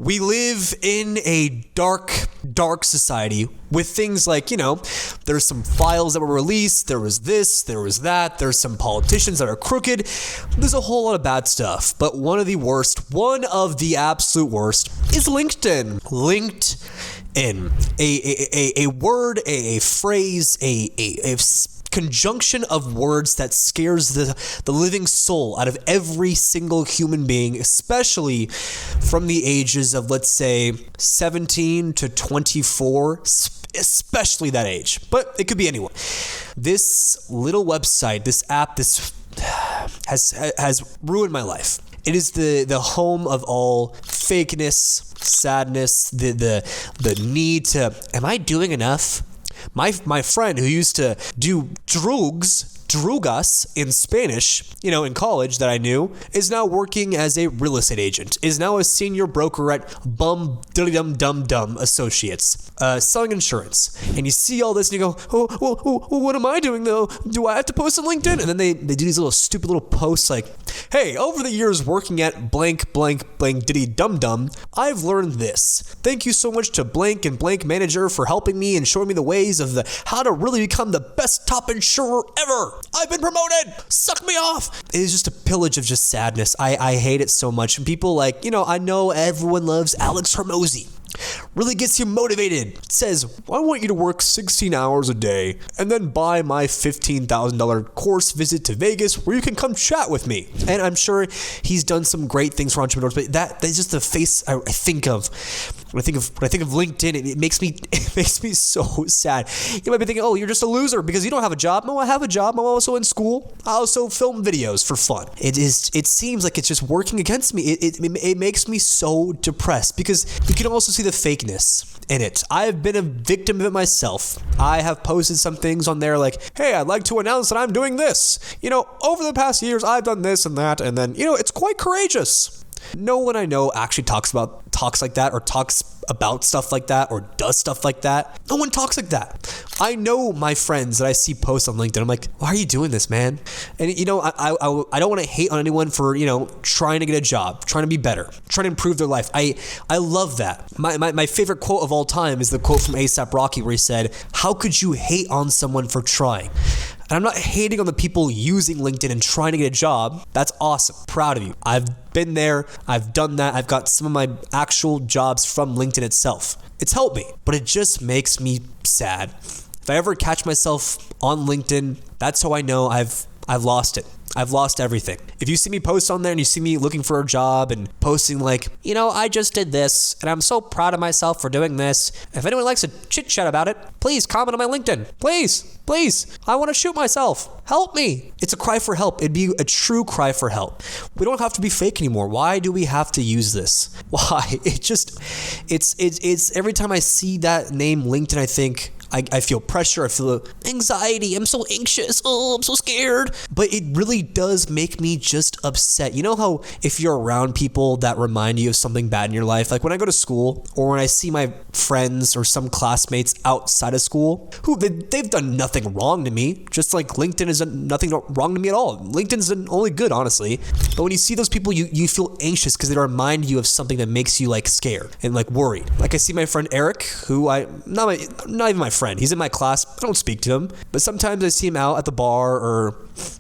We live in a dark society with things like, there's some files that were released, there was this, there was that, there's some politicians that are crooked, there's a whole lot of bad stuff. But one of the absolute worst is LinkedIn. LinkedIn. A word, a phrase, a conjunction of words that scares the living soul out of every single human being, especially from the ages of, let's say, 17 to 24, especially that age. But it could be anyone. This little website, this app, this has ruined my life. It is the home of all fakeness, sadness, the need to, am I doing enough? My friend who used to do drugas in Spanish, in college that I knew, is now working as a real estate agent, is now a senior broker at Bum Dum Associates, selling insurance. And you see all this and you go, oh, what am I doing though? Do I have to post on LinkedIn? And then they do these little stupid little posts like, hey, over the years working at blank diddy dum, I've learned this. Thank you so much to blank and blank manager for helping me and showing me the ways of how to really become the best top insurer ever. I've been promoted. Suck me off. It is just a pillage of just sadness. I hate it so much. And people I know everyone loves Alex Hormozy. Really gets you motivated. It says, I want you to work 16 hours a day and then buy my $15,000 course visit to Vegas where you can come chat with me. And I'm sure he's done some great things for entrepreneurs, but that's just the face I think of. When I think of LinkedIn, it makes me so sad. You might be thinking, oh, you're just a loser because you don't have a job. No, I have a job. I'm also in school. I also film videos for fun. It seems like it's just working against me. It makes me so depressed because you can also see the fakeness in it. I've been a victim of it myself. I have posted some things on there like, hey, I'd like to announce that I'm doing this. Over the past years, I've done this and that. And then, it's quite courageous. No one I know actually talks like that or talks about stuff like that or does stuff like that. No one talks like that. I know my friends that I see posts on LinkedIn. I'm like, why are you doing this, man? And I don't want to hate on anyone for, trying to get a job, trying to be better, trying to improve their life. I love that. My favorite quote of all time is the quote from A$AP Rocky where he said, how could you hate on someone for trying? And I'm not hating on the people using LinkedIn and trying to get a job. That's awesome. Proud of you. I've been there. I've done that. I've got some of my actual jobs from LinkedIn itself. It's helped me, but it just makes me sad. If I ever catch myself on LinkedIn, that's how I know I've lost it. I've lost everything. If you see me post on there and you see me looking for a job and posting like, I just did this and I'm so proud of myself for doing this. If anyone likes to chit chat about it, please comment on my LinkedIn. Please. I want to shoot myself. Help me. It's a cry for help. It'd be a true cry for help. We don't have to be fake anymore. Why do we have to use this? Why? It's every time I see that name LinkedIn, I think, I feel pressure, I feel anxiety, I'm so anxious, I'm so scared. But it really does make me just upset. You know how if you're around people that remind you of something bad in your life, like when I go to school or when I see my friends or some classmates outside of school who they've done nothing wrong to me, just like LinkedIn has done nothing wrong to me at all. LinkedIn's only good, honestly. But when you see those people, you feel anxious because they remind you of something that makes you like scared and like worried. Like I see my friend Eric, who not even my friend. He's in my class. I don't speak to him, but sometimes I see him out at the bar or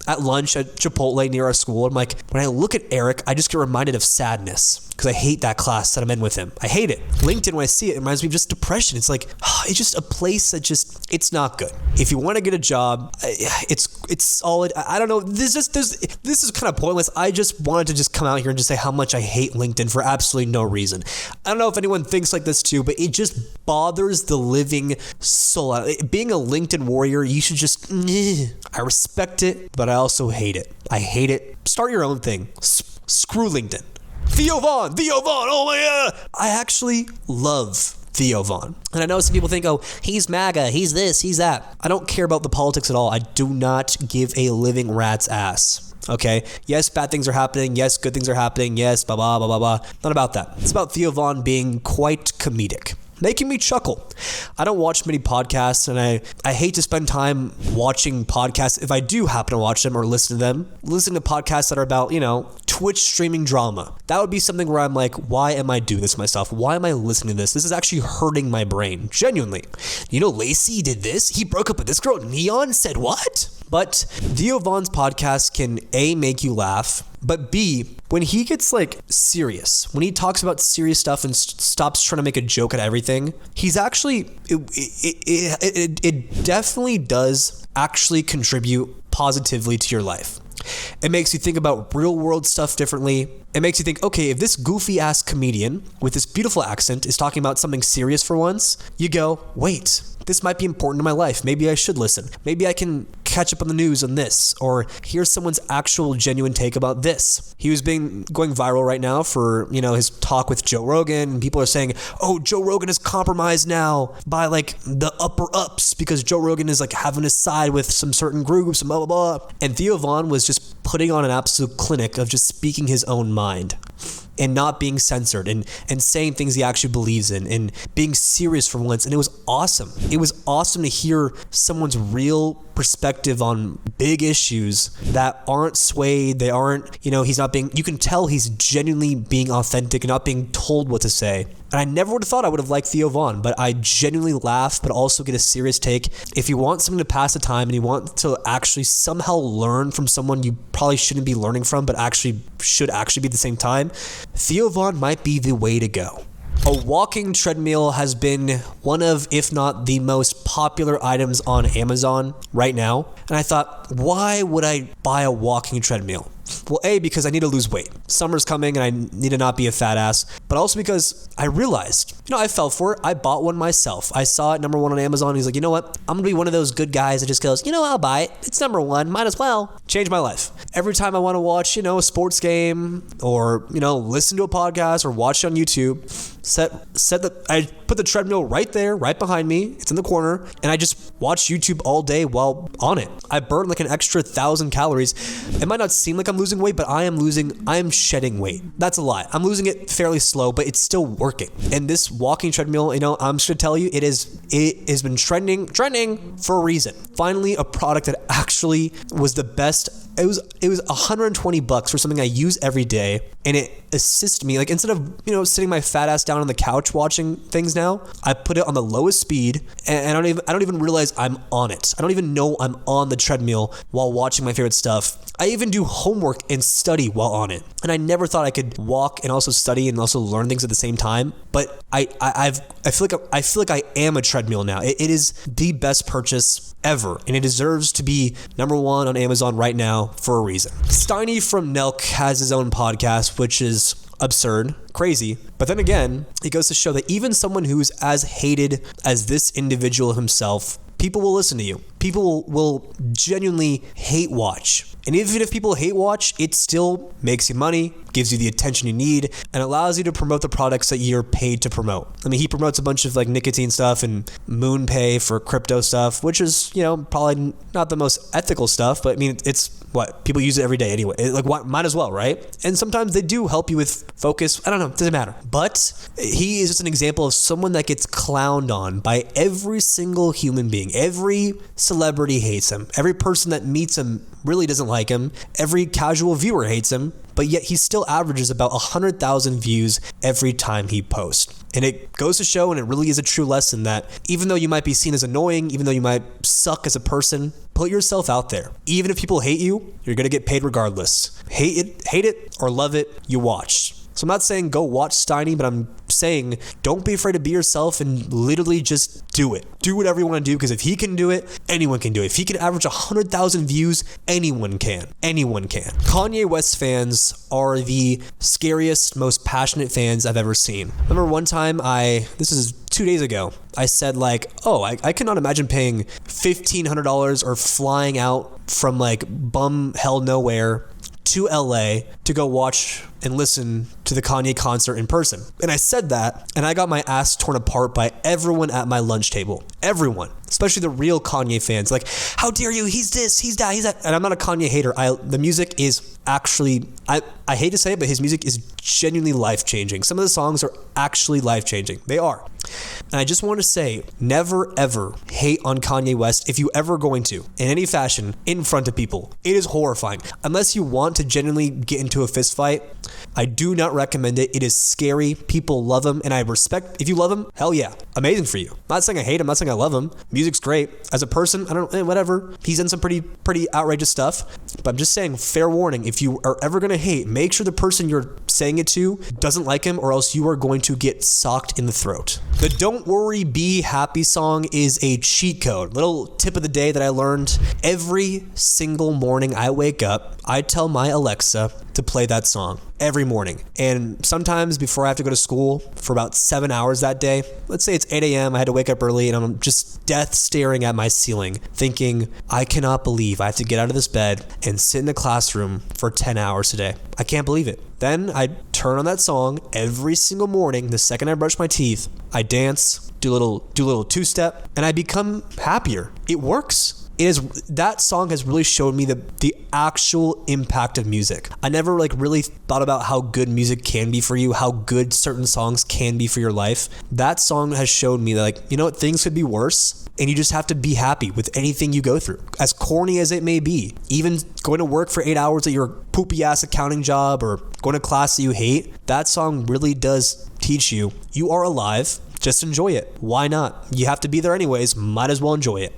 at lunch at Chipotle near our school. I'm like, when I look at Eric, I just get reminded of sadness because I hate that class that I'm in with him. I hate it. LinkedIn, when I see it, it reminds me of just depression. It's like, it's just a place that it's not good. If you want to get a job, it's solid. I don't know. This is kind of pointless. I just wanted to just come out here and just say how much I hate LinkedIn for absolutely no reason. I don't know if anyone thinks like this too, but it just bothers the living soul out. Being a LinkedIn warrior, you should just, I respect it, but I also hate it. I hate it. Start your own thing. Screw LinkedIn. Theo Von, oh my God. I actually love Theo Von. And I know some people think, oh, he's MAGA, he's this, he's that. I don't care about the politics at all. I do not give a living rat's ass. Okay? Yes, bad things are happening. Yes, good things are happening. Yes, blah, blah, blah, blah, blah. Not about that. It's about Theo Von being quite comedic, making me chuckle. I don't watch many podcasts, and I hate to spend time watching podcasts. If I do happen to watch them or listen to them, listening to podcasts that are about, Twitch streaming drama. That would be something where I'm like, why am I doing this to myself? Why am I listening to this? This is actually hurting my brain, genuinely. You know, Lacey did this. He broke up with this girl. Neon said what? But Theo Von's podcast can A, make you laugh, but B, when he gets like serious, when he talks about serious stuff and stops trying to make a joke at everything, he's actually, it definitely does actually contribute positively to your life. It makes you think about real world stuff differently. It makes you think, okay, if this goofy ass comedian with this beautiful accent is talking about something serious for once, you go, wait, this might be important to my life. Maybe I should listen. Maybe I can catch up on the news on this, or here's someone's actual genuine take about this. He was going viral right now for, you know, his talk with Joe Rogan, and people are saying, oh, Joe Rogan is compromised now by like the upper ups because Joe Rogan is like having a side with some certain groups and blah, blah, blah. And Theo Von was just putting on an absolute clinic of just speaking his own mind and not being censored and saying things he actually believes in and being serious for once. And it was awesome. It was awesome to hear someone's real perspective on big issues that aren't swayed. They aren't, you know, he's not being, you can tell he's genuinely being authentic and not being told what to say. And I never would have thought I would have liked Theo Von, but I genuinely laugh, but also get a serious take. If you want something to pass the time and you want to actually somehow learn from someone you probably shouldn't be learning from, but actually should actually be at the same time, Theo Von might be the way to go. A walking treadmill has been one of, if not the most popular items on Amazon right now. And I thought, why would I buy a walking treadmill? Well, A, because I need to lose weight. Summer's coming and I need to not be a fat ass. But also because I realized, you know, I fell for it. I bought one myself. I saw it number one on Amazon. He's like, you know what? I'm going to be one of those good guys that just goes, you know, I'll buy it. It's number one. Might as well. Changed my life. Every time I want to watch, you know, a sports game or, you know, listen to a podcast or watch it on YouTube, I put the treadmill right there, right behind me. It's in the corner. And I just watch YouTube all day while on it. I burn like an extra 1,000 calories. It might not seem like I'm losing weight, but I am shedding weight. That's a lie. I'm losing it fairly slow, but it's still working. And this walking treadmill, you know, I'm just gonna tell you, it has been trending for a reason. Finally, a product that actually was the best. It was $120 for something I use every day, and it assists me. Like, instead of, you know, sitting my fat ass down on the couch watching things now, I put it on the lowest speed, and I don't even realize I'm on it. I don't even know I'm on the treadmill while watching my favorite stuff. I even do homework and study while on it. And I never thought I could walk and also study and also learn things at the same time. But I feel like I am a treadmill now. It is the best purchase ever, and it deserves to be number one on Amazon right now for a reason. Steiny from Nelk has his own podcast, which is absurd, crazy. But then again, it goes to show that even someone who's as hated as this individual himself, people will listen to you. People will genuinely hate watch. And even if people hate watch, it still makes you money, gives you the attention you need, and allows you to promote the products that you're paid to promote. I mean, he promotes a bunch of like nicotine stuff and MoonPay for crypto stuff, which is, you know, probably not the most ethical stuff, but I mean, it's what people use it every day anyway. Might as well, right? And sometimes they do help you with focus. I don't know, it doesn't matter. But he is just an example of someone that gets clowned on by every single human being. Every celebrity hates him. Every person that meets him really doesn't like him. Every casual viewer hates him, but yet he still averages about 100,000 views every time he posts. And it goes to show, and it really is a true lesson, that even though you might be seen as annoying, even though you might suck as a person, put yourself out there. Even if people hate you, you're going to get paid regardless. Hate it or love it, you watch. So I'm not saying go watch Steiny, but I'm saying don't be afraid to be yourself and literally just do it. Do whatever you want to do, because if he can do it, anyone can do it. If he can average 100,000 views, anyone can. Anyone can. Kanye West fans are the scariest, most passionate fans I've ever seen. Remember one time this is 2 days ago, I said like, oh, I cannot imagine paying $1,500 or flying out from like bum hell nowhere to LA to go watch and listen to the Kanye concert in person. And I said that, and I got my ass torn apart by everyone at my lunch table. Everyone, especially the real Kanye fans. Like, how dare you? He's this, he's that, he's that. And I'm not a Kanye hater. The music is actually, I hate to say it, but his music is genuinely life-changing. Some of the songs are actually life-changing. They are. And I just want to say, never ever hate on Kanye West if you ever going to, in any fashion, in front of people. It is horrifying. Unless you want to genuinely get into a fist fight, I do not recommend it. It is scary. People love him, and I respect. If you love him, hell yeah, amazing for you. I'm not saying I hate him. I'm not saying I love him. Music's great. As a person, I don't, whatever. He's done some pretty outrageous stuff. But I'm just saying, fair warning. If you are ever gonna hate, make sure the person you're saying it to doesn't like him, or else you are going to get socked in the throat. The "Don't Worry, Be Happy" song is a cheat code. Little tip of the day that I learned: every single morning I wake up, I tell my Alexa to play that song every morning. And sometimes before I have to go to school for about 7 hours that day, let's say it's 8 a.m., I had to wake up early, and I'm just death staring at my ceiling, thinking, I cannot believe I have to get out of this bed and sit in the classroom for 10 hours today. I can't believe it. Then I turn on that song every single morning. The second I brush my teeth, I dance, do a little two-step, and I become happier. It works. That song has really showed me the actual impact of music. I never really thought about how good music can be for you, how good certain songs can be for your life. That song has showed me that, you know what, things could be worse, and you just have to be happy with anything you go through, as corny as it may be. Even going to work for 8 hours at your poopy ass accounting job, or going to class that you hate, that song really does teach you are alive. Just enjoy it. Why not? You have to be there anyways. Might as well enjoy it.